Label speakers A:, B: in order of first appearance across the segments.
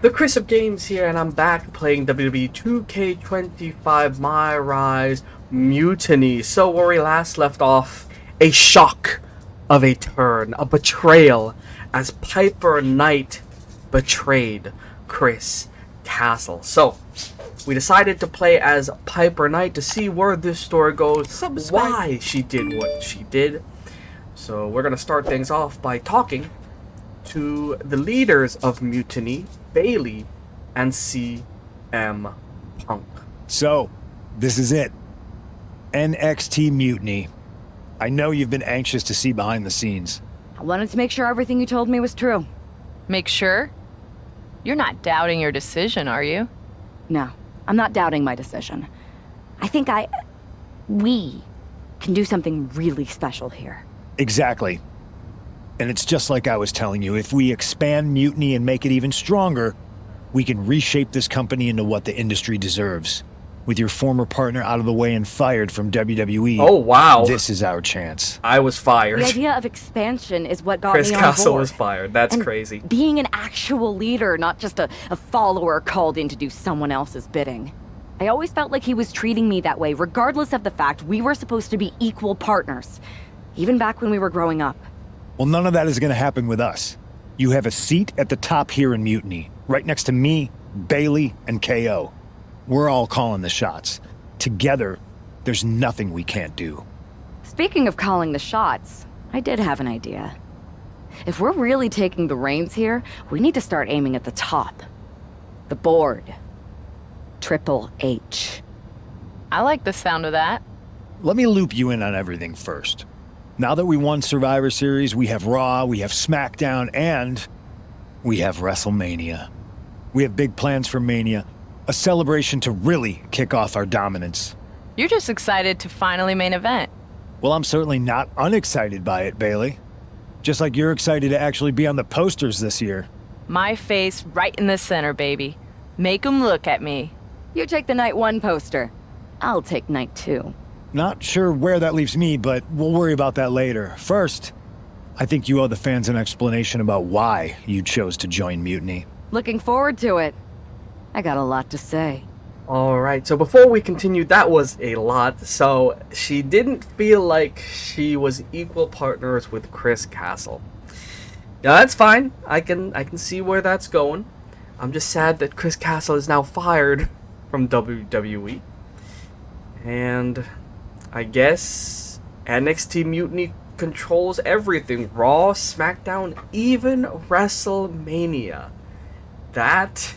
A: The ChrisofGames here, and I'm back playing WWE 2K25 MyRise Mutiny. So where we last left off, a shock of a turn, a betrayal, as Piper Knight betrayed Chris Castle. So we decided to play as Piper Knight to see where this story goes, why she did what she did. So we're gonna start things off by talking to the leaders of Mutiny, Bailey and CM Punk.
B: So, this is it. NXT Mutiny. I know you've been anxious to see behind the scenes.
C: I wanted to make sure everything you told me was true.
D: Make sure? You're not doubting your decision, are you?
C: No, I'm not doubting my decision. I think we can do something really special here.
B: Exactly. And it's just like I was telling you, if we expand Mutiny and make it even stronger, we can reshape this company into what the industry deserves. With your former partner out of the way and fired from WWE,
A: Oh wow,
B: this is our chance.
A: I was fired.
C: The idea of expansion is what got
A: Chris
C: me on
A: Castle
C: board.
A: was fired. That's
C: And
A: crazy.
C: Being an actual leader, not just a follower called in to do someone else's bidding. I always felt like he was treating me that way, regardless of the fact we were supposed to be equal partners, even back when we were growing up.
B: Well, none of that is going to happen with us. You have a seat at the top here in Mutiny, right next to me, Bailey, and KO. We're all calling the shots. Together, there's nothing we can't do.
C: Speaking of calling the shots, I did have an idea. If we're really taking the reins here, we need to start aiming at the top. The board. Triple H.
D: I like the sound of that.
B: Let me loop you in on everything first. Now that we won Survivor Series, we have Raw, we have Smackdown, and we have WrestleMania. We have big plans for Mania, a celebration to really kick off our dominance.
D: You're just excited to finally main event.
B: Well, I'm certainly not unexcited by it, Bailey. Just like you're excited to actually be on the posters this year.
D: My face right in the center, baby. Make 'em look at me.
C: You take the night one poster. I'll take night two.
B: Not sure where that leaves me, but we'll worry about that later. First, I think you owe the fans an explanation about why you chose to join Mutiny.
C: Looking forward to it. I got a lot to say.
A: Alright, so before we continue, that was a lot. So she didn't feel like she was equal partners with Chris Castle. Yeah, that's fine. I can see where that's going. I'm just sad that Chris Castle is now fired from WWE. And I guess NXT Mutiny controls everything. Raw, SmackDown, even WrestleMania. That,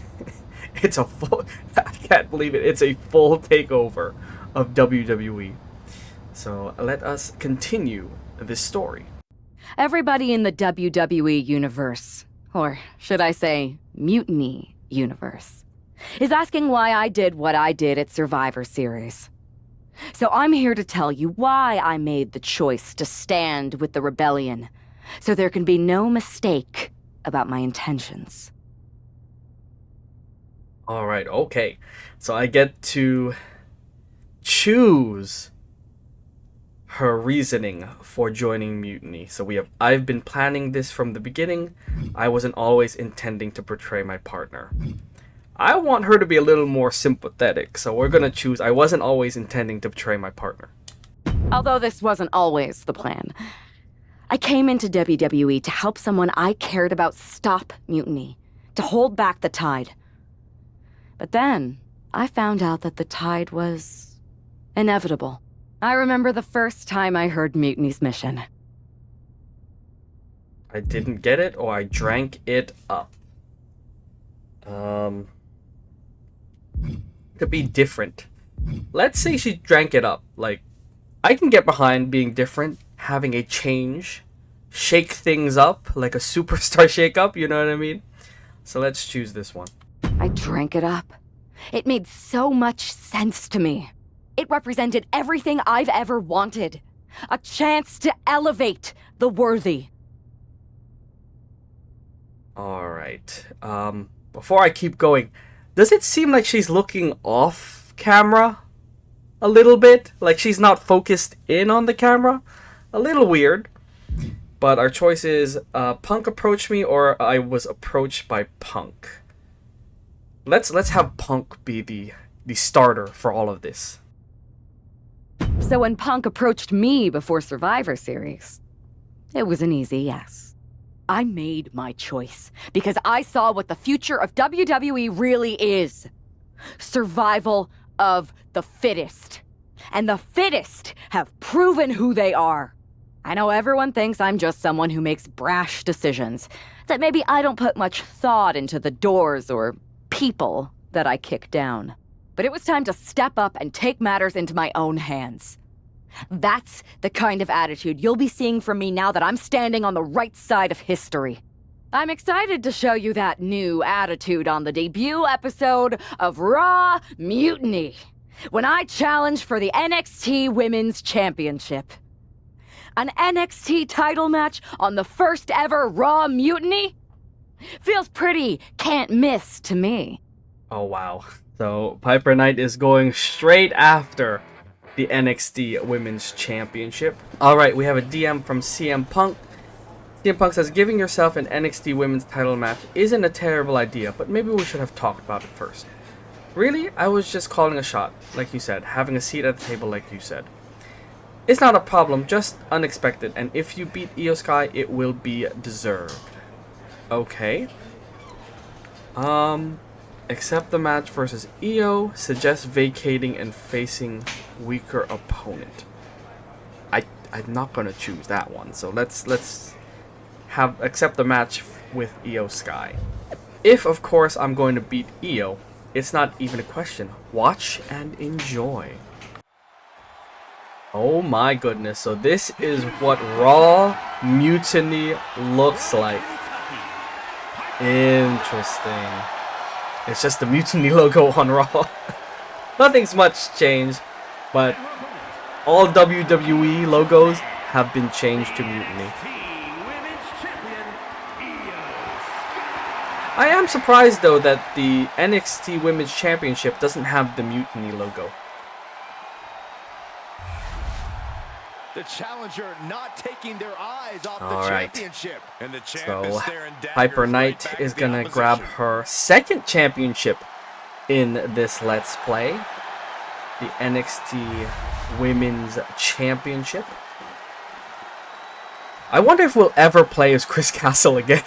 A: it's a full, I can't believe it. It's a full takeover of WWE. So let us continue this story.
C: Everybody in the WWE universe, or should I say, Mutiny universe, is asking why I did what I did at Survivor Series. So I'm here to tell you why I made the choice to stand with the rebellion, so there can be no mistake about my intentions.
A: Alright, okay. So I get to choose her reasoning for joining Mutiny. So I've been planning this from the beginning. I wasn't always intending to betray my partner. I want her to be a little more sympathetic, so we're gonna choose. I wasn't always intending to betray my partner.
C: Although this wasn't always the plan. I came into WWE to help someone I cared about stop mutiny, to hold back the tide. But then, I found out that the tide was inevitable. I remember the first time I heard Mutiny's mission.
A: I didn't get it, or I drank it up. To be different. Let's say she drank it up. Like, I can get behind being different, having a change, shake things up, like a superstar shake up, you know what I mean? So let's choose this one.
C: I drank it up. It made so much sense to me. It represented everything I've ever wanted. A chance to elevate the worthy.
A: Alright. Before I keep going, does it seem like she's looking off camera a little bit? Like she's not focused in on the camera? A little weird. But our choice is Punk approached me or I was approached by Punk. Let's have Punk be the starter for all of this.
C: So when Punk approached me before Survivor Series, it was an easy yes. I made my choice because I saw what the future of WWE really is. Survival of the fittest. And the fittest have proven who they are. I know everyone thinks I'm just someone who makes brash decisions, that maybe I don't put much thought into the doors or people that I kick down. But it was time to step up and take matters into my own hands. That's the kind of attitude you'll be seeing from me now that I'm standing on the right side of history. I'm excited to show you that new attitude on the debut episode of Raw Mutiny, when I challenge for the NXT Women's Championship. An NXT title match on the first ever Raw Mutiny? Feels pretty can't miss to me.
A: Oh wow. So Piper Knight is going straight after the NXT Women's Championship. Alright, we have a DM from CM Punk. CM Punk says, giving yourself an NXT Women's title match isn't a terrible idea, but maybe we should have talked about it first. Really? I was just calling a shot, like you said, having a seat at the table like you said. It's not a problem, just unexpected, and if you beat Io Sky, it will be deserved. Okay. Accept the match versus Io, suggest vacating and facing weaker opponent. I'm not gonna choose that one, so let's accept the match with Io Sky. If of course I'm going to beat Io, it's not even a question. Watch and enjoy. Oh my goodness, so this is what Raw Mutiny looks like. Interesting. It's just the Mutiny logo on Raw. Nothing's much changed, but all WWE logos have been changed to Mutiny. I am surprised though that the NXT Women's Championship doesn't have the Mutiny logo.
E: The challenger not taking their eyes off
A: All
E: the
A: right.
E: championship. And the champ
A: So
E: is staring daggers
A: Piper Knight
E: right back
A: is
E: at the
A: gonna
E: opposition.
A: grab her second championship in this Let's Play. The NXT Women's Championship. I wonder if we'll ever play as Chris Castle again.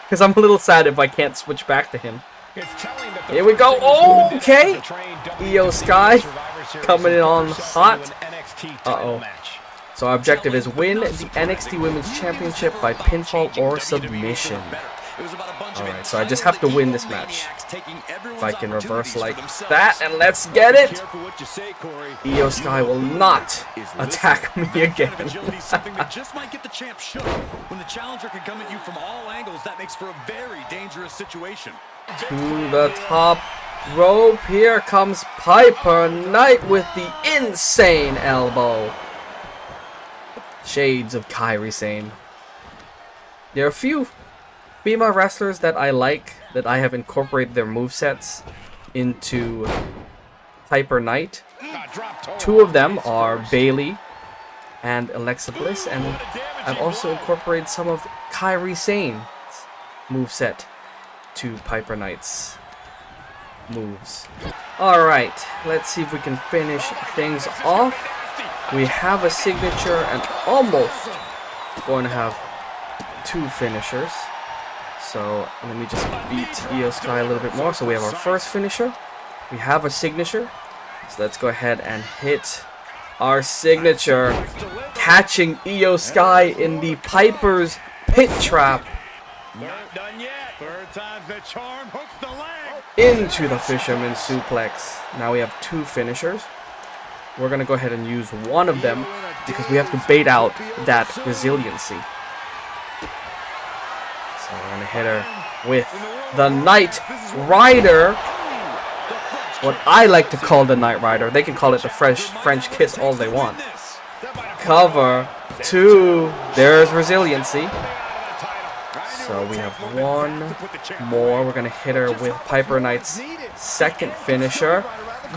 A: Because I'm a little sad if I can't switch back to him. Here we go. Okay. Io Sky coming in on hot. Uh-oh. So our objective is win the NXT Women's Championship by pinfall or submission. Alright, so I just have to win this match. If I can reverse like that, and let's get it! Io Sky will not attack me again.
F: Just might get the champ shook. When the challenger can come at you from all angles, that makes for a very dangerous situation.
A: To the top rope, here comes Piper Knight with the insane elbow. Shades of Kairi Sane. There are a few female wrestlers that I like, that I have incorporated their movesets into Piper Knight. Two of them are Bayley and Alexa Bliss, and I've also incorporated some of Kairi Sane's moveset to Piper Knight's moves. Alright, let's see if we can finish things off. We have a signature and almost going to have two finishers. So let me just beat Io Sky a little bit more. So we have our first finisher. We have a signature. So let's go ahead and hit our signature. Catching Io Sky in the Piper's Pit Trap. Into the Fisherman Suplex. Now we have two finishers. We're going to go ahead and use one of them because we have to bait out that resiliency. So we're going to hit her with the Knight Rider. What I like to call the Knight Rider. They can call it the French kiss all they want. Cover 2. There's resiliency. So we have one more. We're going to hit her with Piper Knight's second finisher.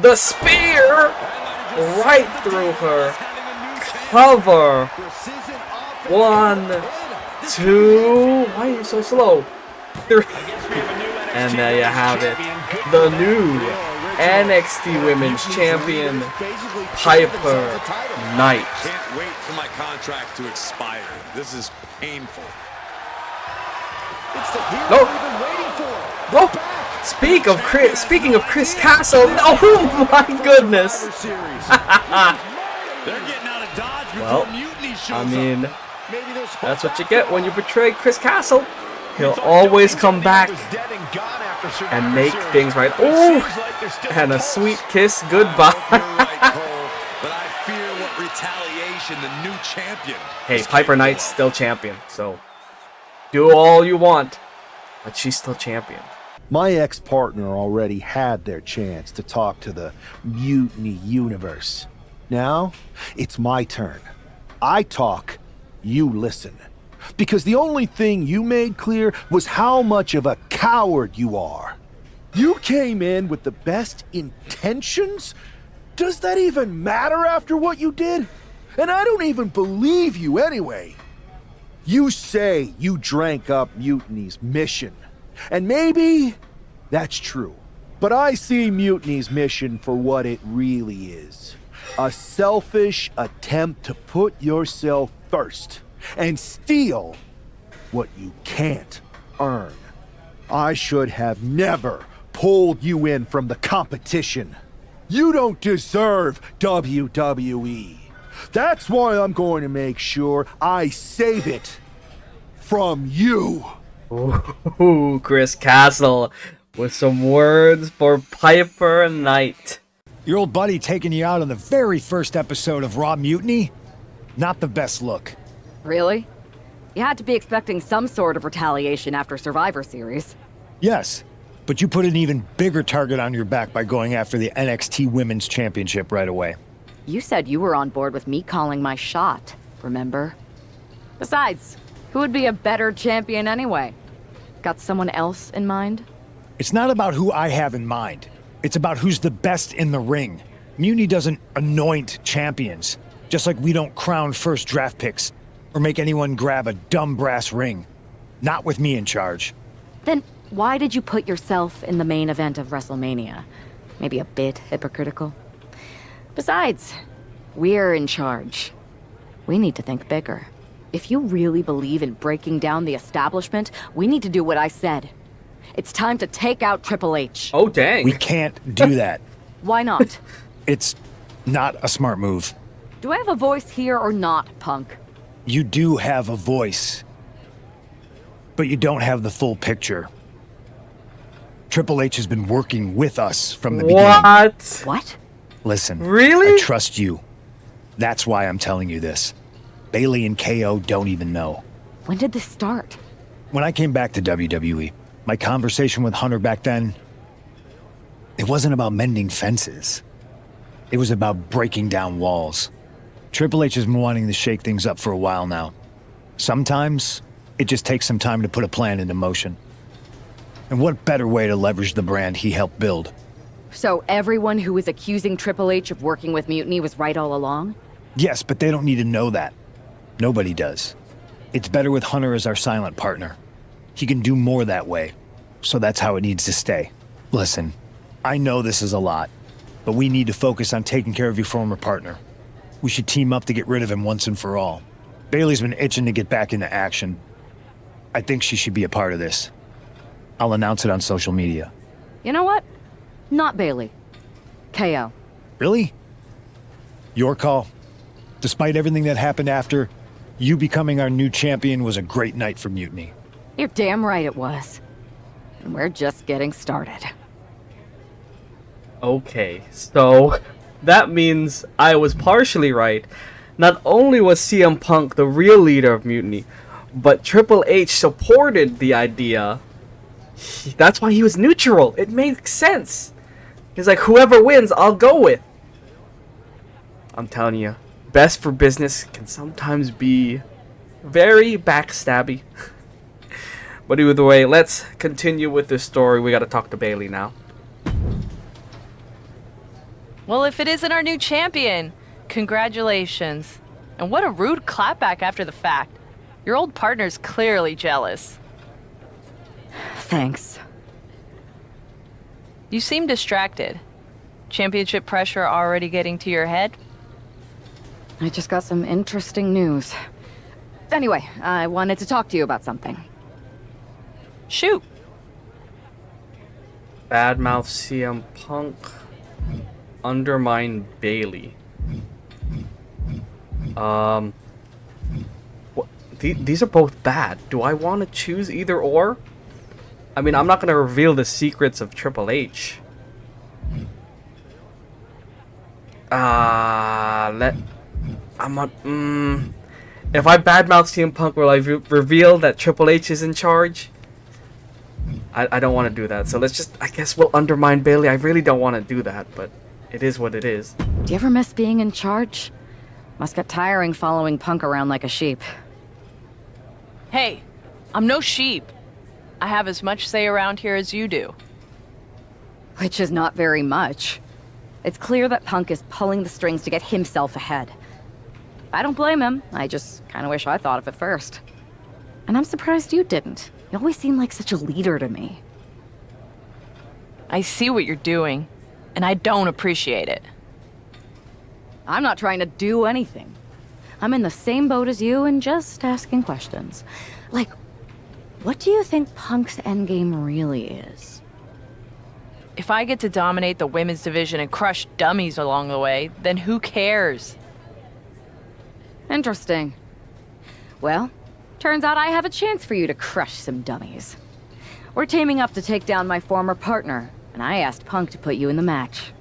A: The spear! Right through her. Cover. 1, 2. Why are you so slow? 3. And there you have it. The new NXT Women's Champion, Piper Knight.
F: Can't wait for my contract to expire. This is painful.
E: It's the hero
A: No.
E: we've been waiting for.
A: Oh, speaking of Chris Castle, oh my goodness.
F: They're getting out of Dodge before
A: Well,
F: Mutiny shows
A: I mean,
F: up.
E: Maybe there's hope.
A: that's what you get when you betray Chris Castle. He'll always come back and make things right. Oh, and a sweet kiss goodbye.
F: You're right, Cole, but I fear what retaliation the new champion.
A: Hey,
F: is
A: Piper
F: capable
A: Knight's
F: of.
A: still champion, so do all you want, but she's still champion.
G: My ex-partner already had their chance to talk to the Mutiny universe. Now, it's my turn. I talk, you listen. Because the only thing you made clear was how much of a coward you are. You came in with the best intentions? Does that even matter after what you did? And I don't even believe you anyway. You say you drank up Mutiny's mission. And maybe that's true. But I see Mutiny's mission for what it really is. A selfish attempt to put yourself first and steal what you can't earn. I should have never pulled you in from the competition. You don't deserve WWE. That's why I'm going to make sure I save it from you.
A: Ooh, Chris Castle with some words for Piper Knight.
B: Your old buddy taking you out on the very first episode of Raw Mutiny? Not the best look.
C: Really? You had to be expecting some sort of retaliation after Survivor Series.
B: Yes, but you put an even bigger target on your back by going after the NXT Women's Championship right away.
C: You said you were on board with me calling my shot, remember? Besides, who would be a better champion anyway? Got someone else in mind?
B: It's not about who I have in mind. It's about who's the best in the ring. Mutiny doesn't anoint champions, just like we don't crown first draft picks or make anyone grab a dumb brass ring. Not with me in charge.
C: Then why did you put yourself in the main event of WrestleMania? Maybe a bit hypocritical. Besides, we're in charge. We need to think bigger. If you really believe in breaking down the establishment, we need to do what I said. It's time to take out Triple H.
A: Oh, dang.
B: We can't do that.
C: Why not?
B: It's not a smart move.
C: Do I have a voice here or not, punk?
B: You do have a voice, but you don't have the full picture. Triple H has been working with us from the beginning.
A: What?
C: What?
B: Listen,
A: Really?
B: I trust you. That's why I'm telling you this. Bailey and KO don't even know.
C: When did this start?
B: When I came back to WWE, my conversation with Hunter back then, it wasn't about mending fences. It was about breaking down walls. Triple H has been wanting to shake things up for a while now. Sometimes, it just takes some time to put a plan into motion. And what better way to leverage the brand he helped build?
C: So everyone who was accusing Triple H of working with Mutiny was right all along?
B: Yes, but they don't need to know that. Nobody does. It's better with Hunter as our silent partner. He can do more that way, so that's how it needs to stay. Listen, I know this is a lot, but we need to focus on taking care of your former partner. We should team up to get rid of him once and for all. Bailey's been itching to get back into action. I think she should be a part of this. I'll announce it on social media.
C: You know what? Not Bailey. KO.
B: Really? Your call. Despite everything that happened after, you becoming our new champion was a great night for Mutiny.
C: You're damn right it was. And we're just getting started.
A: Okay, so that means I was partially right. Not only was CM Punk the real leader of Mutiny, but Triple H supported the idea. That's why he was neutral. It makes sense. He's like, whoever wins, I'll go with. I'm telling you, best for business can sometimes be very backstabby. But either way, let's continue with this story. We gotta talk to Bailey now.
D: Well, if it isn't our new champion, congratulations. And what a rude clapback after the fact. Your old partner's clearly jealous.
C: Thanks.
D: You seem distracted. Championship pressure already getting to your head?
C: I just got some interesting news. Anyway, I wanted to talk to you about something.
D: Shoot.
A: Badmouth CM Punk. Undermine Bailey. These are both bad. Do I want to choose either or? I mean, I'm not going to reveal the secrets of Triple H. If I badmouth CM Punk, will I reveal that Triple H is in charge? I don't want to do that. So let's just, I guess we'll undermine Bailey. I really don't want to do that, but it is what it is.
C: Do you ever miss being in charge? Must get tiring following Punk around like a sheep.
D: Hey, I'm no sheep. I have as much say around here as you do.
C: Which is not very much. It's clear that Punk is pulling the strings to get himself ahead. I don't blame him. I just kind of wish I thought of it first. And I'm surprised you didn't. You always seem like such a leader to me.
D: I see what you're doing, and I don't appreciate it.
C: I'm not trying to do anything. I'm in the same boat as you and just asking questions. Like, what do you think Punk's endgame really is?
D: If I get to dominate the women's division and crush dummies along the way, then who cares?
C: Interesting. Well, turns out I have a chance for you to crush some dummies. We're teaming up to take down my former partner, and I asked Punk to put you in the match.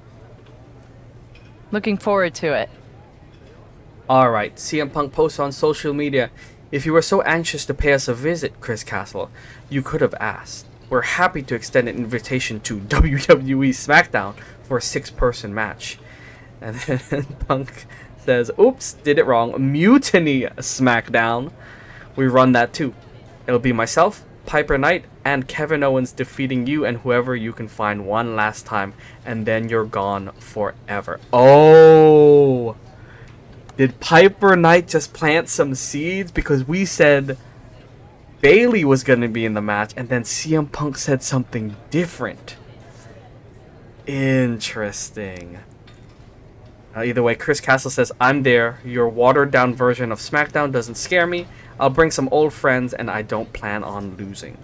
D: Looking forward to it.
A: Alright, CM Punk posts on social media, "If you were so anxious to pay us a visit, Chris Castle, you could have asked. We're happy to extend an invitation to WWE Smackdown for a 6-person match." And then Punk says, "Oops, did it wrong. Mutiny Smackdown. We run that too. It'll be myself, Piper Knight, and Kevin Owens defeating you and whoever you can find one last time, and then you're gone forever." Oh! Did Piper Knight just plant some seeds? Because we said Bailey was going to be in the match, and then CM Punk said something different. Interesting. Either way, Chris Castle says, "I'm there. Your watered-down version of SmackDown doesn't scare me. I'll bring some old friends, and I don't plan on losing."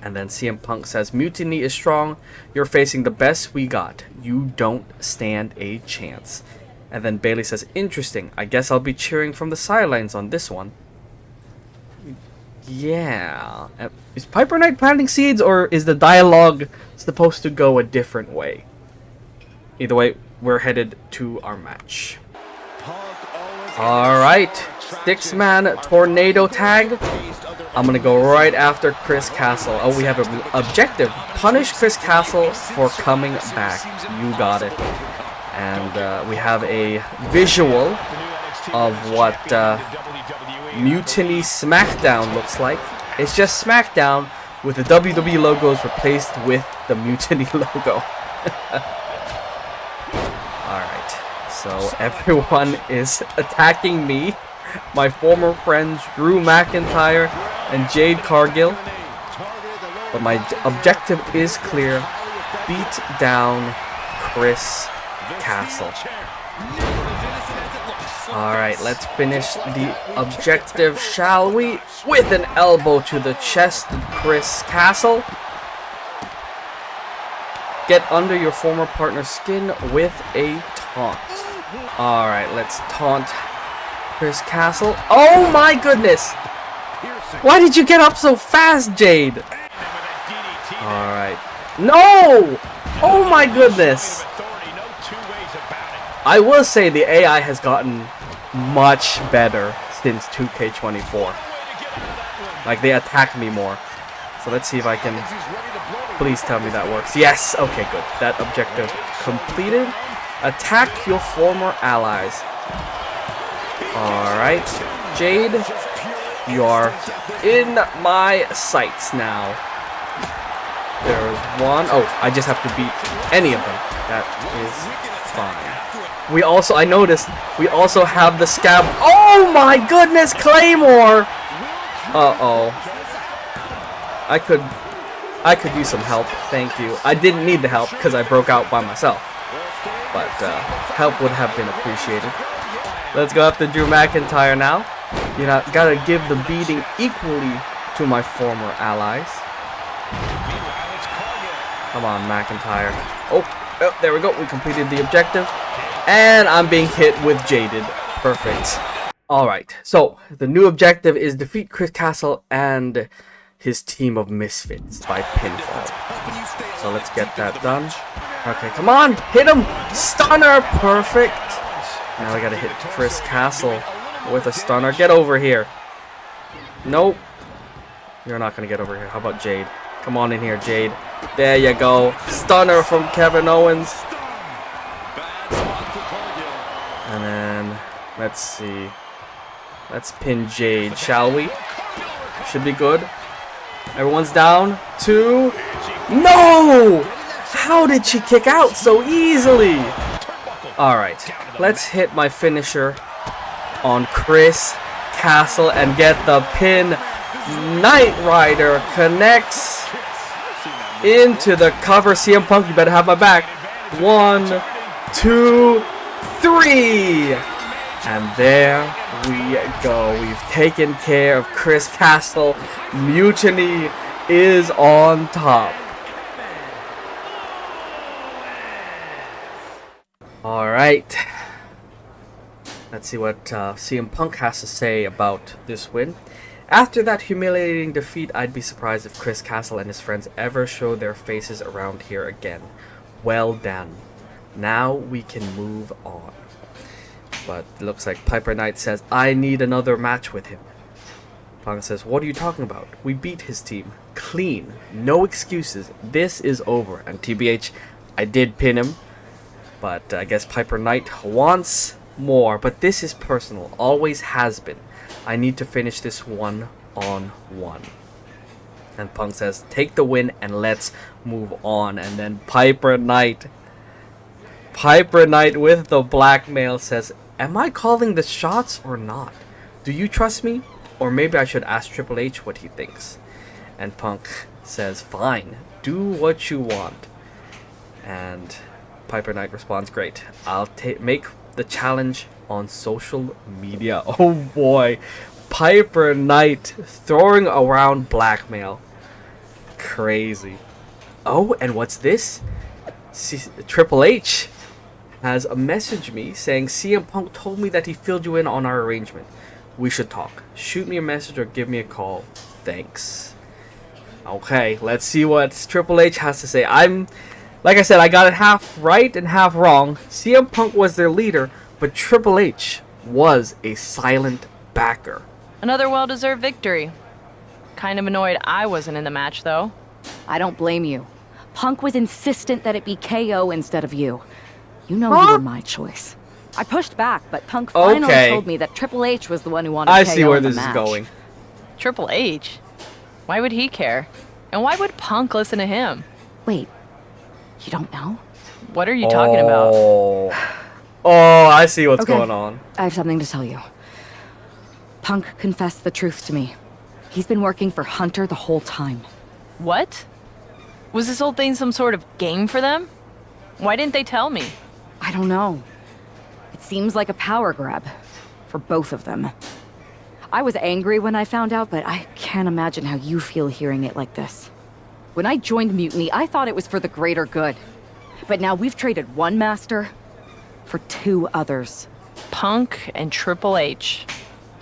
A: And then CM Punk says, "Mutiny is strong. You're facing the best we got. You don't stand a chance." And then Bailey says, "Interesting. I guess I'll be cheering from the sidelines on this one." Yeah. Is Piper Knight planting seeds, or is the dialogue supposed to go a different way? Either way, we're headed to our match. Alright. 6-man tornado tag. I'm going to go right after Chris Castle. Oh, we have an objective. Punish Chris Castle for coming back. You got it. And we have a visual of what Mutiny Smackdown looks like. It's just Smackdown with the WWE logos replaced with the Mutiny logo. Alright, so everyone is attacking me. My former friends Drew McIntyre and Jade Cargill. But my objective is clear. Beat down Chris Castle. Alright, let's finish the objective, shall we? With an elbow to the chest of Chris Castle. Get under your former partner's skin with a taunt. Alright, let's taunt Chris Castle. Oh my goodness! Why did you get up so fast, Jade? Alright. No! Oh my goodness! I will say the AI has gotten much better since 2K24. Like, they attack me more. So let's see if I can... Please tell me that works. Yes! Okay, good. That objective completed. Attack your former allies. Alright. Jade, you are in my sights now. There's one. Oh, I just have to beat any of them. That is fine. We also, I noticed, we also have the scab. Oh my goodness, Claymore! Uh-oh. I I could use some help, thank you. I didn't need the help because I broke out by myself. But help would have been appreciated. Let's go after Drew McIntyre now. You know, gotta give the beating equally to my former allies. Come on, McIntyre. Oh, there we go. We completed the objective. And I'm being hit with Jaded. Perfect. Alright, so the new objective is defeat Chris Castle and his team of misfits by pinfall. So let's get that done. Okay, come on! Hit him! Stunner! Perfect! Now we gotta hit Chris Castle with a stunner. Get over here. Nope. You're not gonna get over here. How about Jade? Come on in here, Jade. There you go. Stunner from Kevin Owens. And then, let's see. Let's pin Jade, shall we? Should be good. Everyone's down. 2. No! How did she kick out so easily? Alright, let's hit my finisher on Chris Castle and get the pin. Knight Rider connects into the cover. CM Punk, you better have my back. 1, 2, 3. And there we go. We've taken care of Chris Castle. Mutiny is on top. Alright. Let's see what CM Punk has to say about this win. After that humiliating defeat, I'd be surprised if Chris Castle and his friends ever show their faces around here again. Well done. Now we can move on. But it looks like Piper Knight says, I need another match with him. Punk says, what are you talking about? We beat his team. Clean. No excuses. This is over. And TBH, I did pin him. But I guess Piper Knight wants more. But this is personal. Always has been. I need to finish this 1-on-1. And Punk says, take the win and let's move on. And then Piper Knight with the blackmail says, am I calling the shots or not? Do you trust me? Or maybe I should ask Triple H what he thinks. And Punk says, fine, do what you want. And Piper Knight responds, great. I'll make the challenge on social media. Oh boy. Piper Knight throwing around blackmail. Crazy. Oh, and what's this? Triple H has messaged me saying CM Punk told me that he filled you in on our arrangement. We should talk. Shoot me a message or give me a call. Thanks. Okay, let's see what Triple H has to say. Like I said, I got it half right and half wrong. CM Punk was their leader, but Triple H was a silent backer.
D: Another well-deserved victory. Kind of annoyed I wasn't in the match, though.
C: I don't blame you. Punk was insistent that it be KO instead of you. You know you were my choice. I pushed back, but Punk finally told me that Triple H was the one who wanted KO in the match. I see where this is going.
D: Triple H? Why would he care? And why would Punk listen to him?
C: Wait, you don't know?
D: What are you talking about?
A: Oh, I see what's going on.
C: I have something to tell you. Punk confessed the truth to me. He's been working for Hunter the whole time.
D: What? Was this whole thing some sort of game for them? Why didn't they tell me?
C: I don't know. It seems like a power grab. For both of them. I was angry when I found out, but I can't imagine how you feel hearing it like this. When I joined Mutiny, I thought it was for the greater good. But now we've traded one master for 2 others.
D: Punk and Triple H.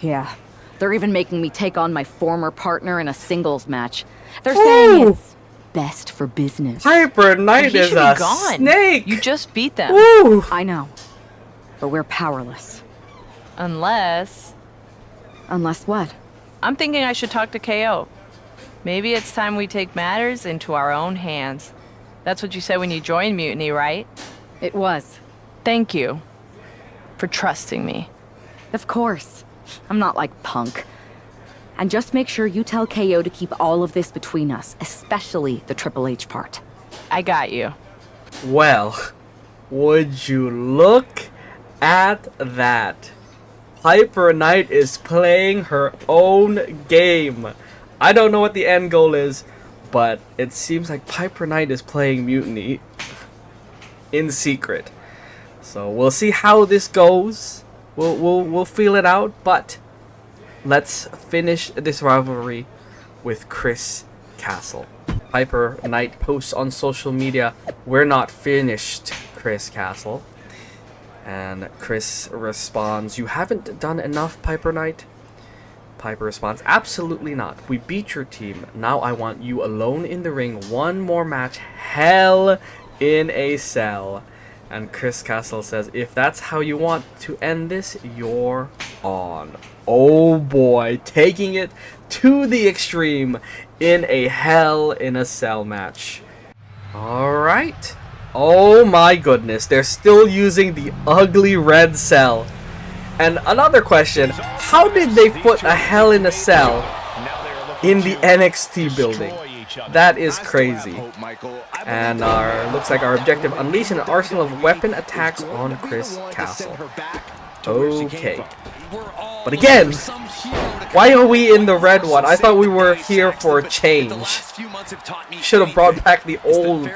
C: Yeah. They're even making me take on my former partner in a singles match. They're saying it's best for business.
A: Piper Knight is a snake!
D: You just beat them.
A: Ooh.
C: I know. But we're powerless.
D: Unless
C: what?
D: I'm thinking I should talk to KO. Maybe it's time we take matters into our own hands. That's what you said when you joined Mutiny, right?
C: It was.
D: Thank you for trusting me.
C: Of course. I'm not like Punk. And just make sure you tell KO to keep all of this between us, especially the Triple H part.
D: I got you.
A: Well, would you look at that? Piper Knight is playing her own game. I don't know what the end goal is, but it seems like Piper Knight is playing Mutiny in secret. So we'll see how this goes. We'll feel it out, but let's finish this rivalry with Chris Castle. Piper Knight posts on social media, "We're not finished, Chris Castle." And Chris responds, "You haven't done enough, Piper Knight?" Piper responds, "Absolutely not. We beat your team. Now I want you alone in the ring. One more match. Hell in a Cell." And Chris Castle says, "If that's how you want to end this, you're on." Oh boy, taking it to the extreme in a Hell in a Cell match. Alright. Oh my goodness, they're still using the ugly red cell. And another question, how did they put a Hell in a Cell in the NXT building? That is crazy. And looks like our objective, unleash an arsenal of weapon attacks on Chris Castle. Okay. But again, why are we in the red one? I thought we were here for a change. Should have brought back the old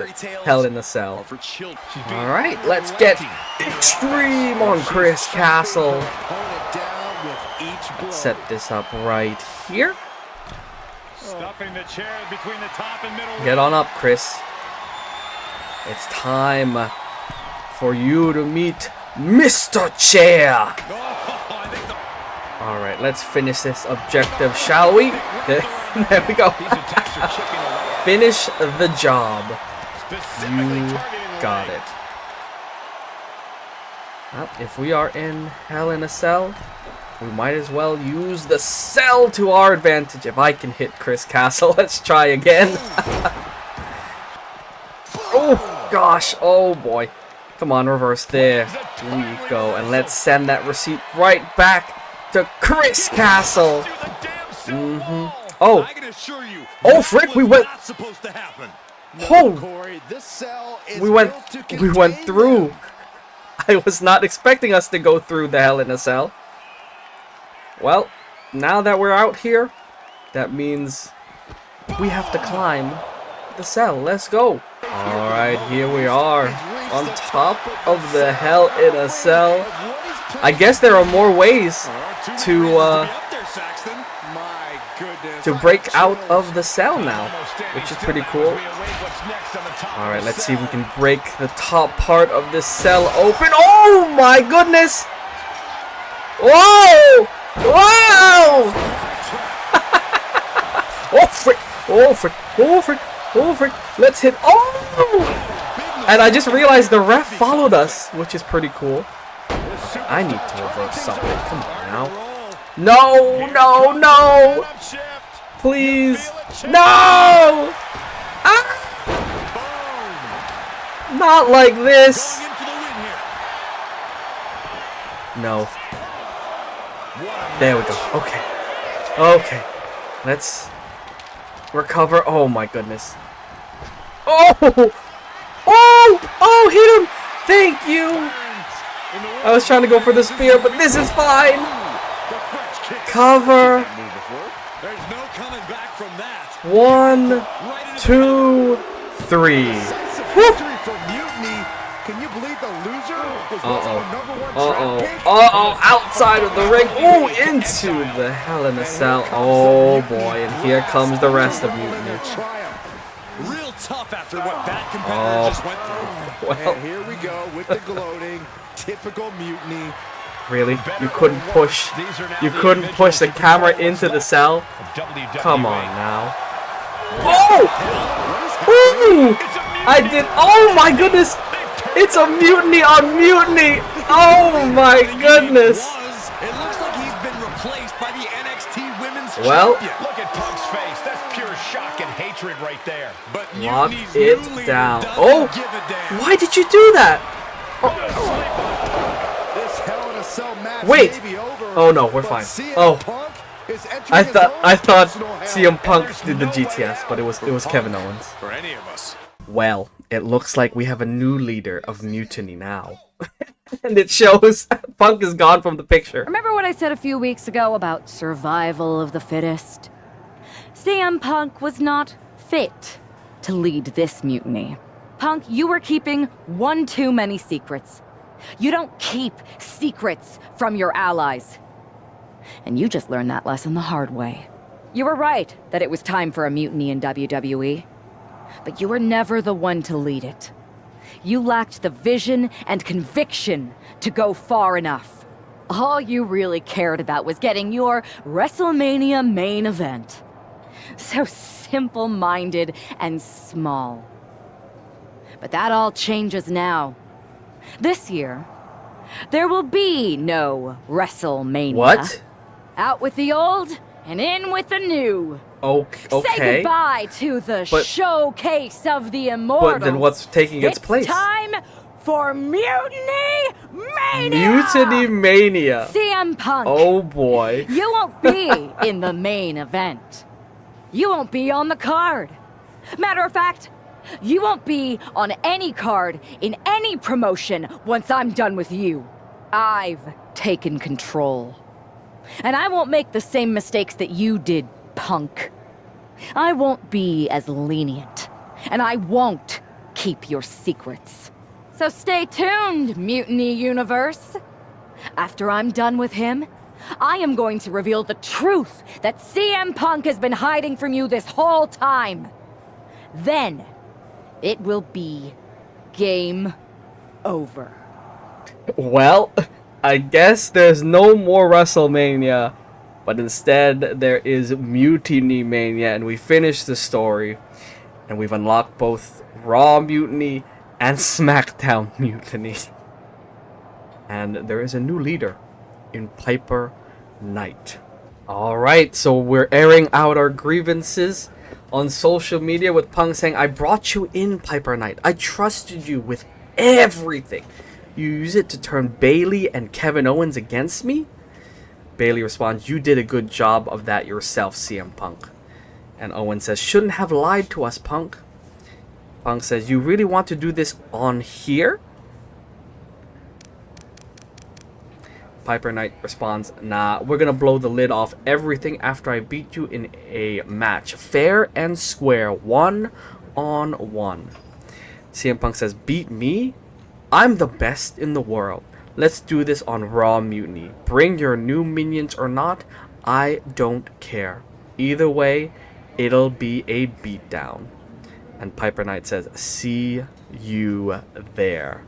A: Hell in a Cell. Alright, let's get extreme on Chris Castle. Let's set this up right here. Get on up, Chris. It's time for you to meet Mr. Chair. Alright, let's finish this objective, shall we? There we go. Finish the job. You got it. Well, if we are in Hell in a Cell, we might as well use the cell to our advantage. If I can hit Chris Castle, let's try again. Oh, gosh. Oh, boy. Come on, reverse. There we go. And let's send that receipt right back to Chris Castle. Oh. Oh, frick. We went. Oh. We went through. I was not expecting us to go through the Hell in a Cell. Well, now that we're out here, that means we have to climb the cell. Let's go. Alright, here we are on top of the Hell in a Cell. I guess there are more ways to break out of the cell now, which is pretty cool. Alright, let's see if we can break the top part of this cell open. Oh my goodness! Whoa! Whoa! Oh frick! Oh frick! Oh frick! Oh frick! Let's hit! Oh! And I just realized the ref followed us, which is pretty cool. I need to reverse something. Come on now. No! No! No! Please! No! Ah! Not like this! No. There we go. Okay. Okay. Let's recover. Oh my goodness. Oh! Oh! Oh, hit him! Thank you! I was trying to go for the spear, but this is fine! Cover. 1, 2, 3. Uh-oh. Outside of the ring. Oh, into the Hell in a Cell. Oh, boy. And here comes the rest of Mutiny.
F: Real tough after what that competitor just went through.
A: Well,
G: And here we go with the gloating. Typical Mutiny.
A: really? You couldn't push the camera into the cell? Come on now. Oh! Ooh! I did. Oh my goodness! It's a mutiny on mutiny! Oh my goodness!
F: It looks like he's been replaced by the NXT Women's
A: Well,
F: Champion. Look at Punk's face. That's pure shock and hatred right there. But
A: lock
F: Mutiny's
A: it
F: new leader
A: down.
F: doesn't
A: Oh!
F: give a damn.
A: Why did you do that?
G: This Hell in a Cell match
A: Wait.
G: may be over,
A: Oh no, we're
G: but
A: fine.
G: CM
A: Oh,
G: Punk is entering
A: I
G: his
A: thought
G: own personal
A: CM
G: hell.
A: Punk
F: There's
A: did the
F: no
A: GTS,
F: way
A: but it was Kevin Owens.
F: For any of us.
A: Well, it looks like we have a new leader of Mutiny now. And it shows Punk is gone from the picture.
C: Remember what I said a few weeks ago about survival of the fittest? CM Punk was not fit to lead this mutiny. Punk, you were keeping one too many secrets. You don't keep secrets from your allies. And you just learned that lesson the hard way. You were right that it was time for a mutiny in WWE, but you were never the one to lead it. You lacked the vision and conviction to go far enough. All you really cared about was getting your WrestleMania main event. So simple-minded and small. But that all changes now. This year, there will be no WrestleMania.
A: What?
C: Out with the old and in with the new.
A: Okay.
C: Say goodbye to the showcase of the immortals.
A: But then what's taking its place?
C: It's time for Mutiny Mania!
A: Mutiny Mania.
C: CM Punk.
A: Oh boy.
C: You won't be in the main event. You won't be on the card. Matter of fact, you won't be on any card in any promotion once I'm done with you. I've taken control. And I won't make the same mistakes that you did, Punk. I won't be as lenient. And I won't keep your secrets. So stay tuned, Mutiny Universe. After I'm done with him, I am going to reveal the truth that CM Punk has been hiding from you this whole time. Then, it will be game over.
A: Well, I guess there's no more WrestleMania, but instead there is Mutiny Mania, and we finished the story, and we've unlocked both Raw Mutiny and Smackdown Mutiny. And there is a new leader in Piper Knight. Alright, so we're airing out our grievances on social media with Punk saying, I brought you in, Piper Knight. I trusted you with everything. You use it to turn Bailey and Kevin Owens against me? Bailey responds, you did a good job of that yourself, CM Punk. And Owens says, shouldn't have lied to us, Punk. Punk says, you really want to do this on here? Piper Knight responds, nah, we're gonna blow the lid off everything after I beat you in a match. Fair and square, 1-on-1. CM Punk says, beat me? I'm the best in the world. Let's do this on Raw Mutiny. Bring your new minions or not, I don't care. Either way, it'll be a beatdown. And Piper Knight says, see you there.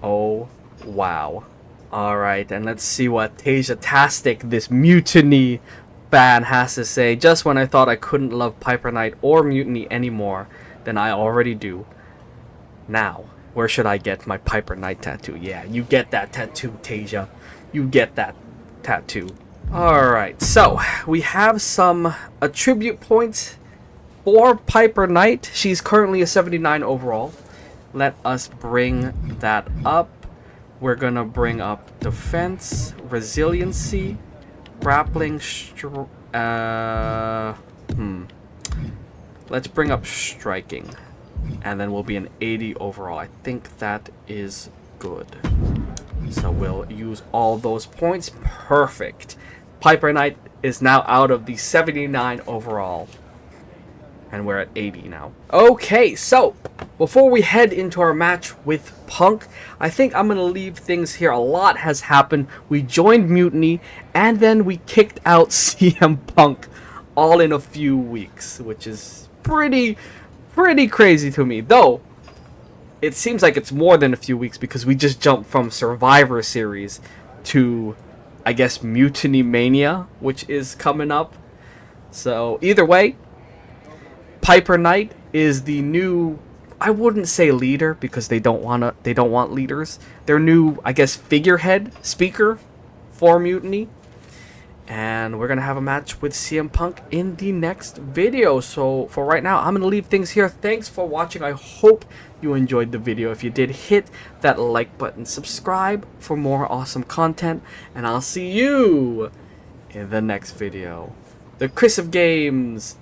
A: Oh, wow. Alright, and let's see what Tasia-tastic, this Mutiny fan, has to say. Just when I thought I couldn't love Piper Knight or Mutiny anymore, then I already do. Now, where should I get my Piper Knight tattoo? Yeah, you get that tattoo, Tasia. You get that tattoo. Alright, so we have some attribute points for Piper Knight. She's currently a 79 overall. Let us bring that up. We're gonna bring up defense, resiliency, grappling, let's bring up striking. And then we'll be an 80 overall. I think that is good. So we'll use all those points. Perfect. Piper Knight is now out of the 79 overall. And we're at 80 now. Okay, so before we head into our match with Punk, I think I'm going to leave things here. A lot has happened. We joined Mutiny, and then we kicked out CM Punk all in a few weeks, which is pretty crazy to me. Though, it seems like it's more than a few weeks because we just jumped from Survivor Series to, I guess, Mutiny Mania, which is coming up. So, either way, Piper Knight is the new, I wouldn't say leader because they don't want leaders. Their new, I guess, figurehead speaker for Mutiny. And we're going to have a match with CM Punk in the next video. So for right now, I'm going to leave things here. Thanks for watching. I hope you enjoyed the video. If you did, hit that like button. Subscribe for more awesome content. And I'll see you in the next video. The ChrisofGames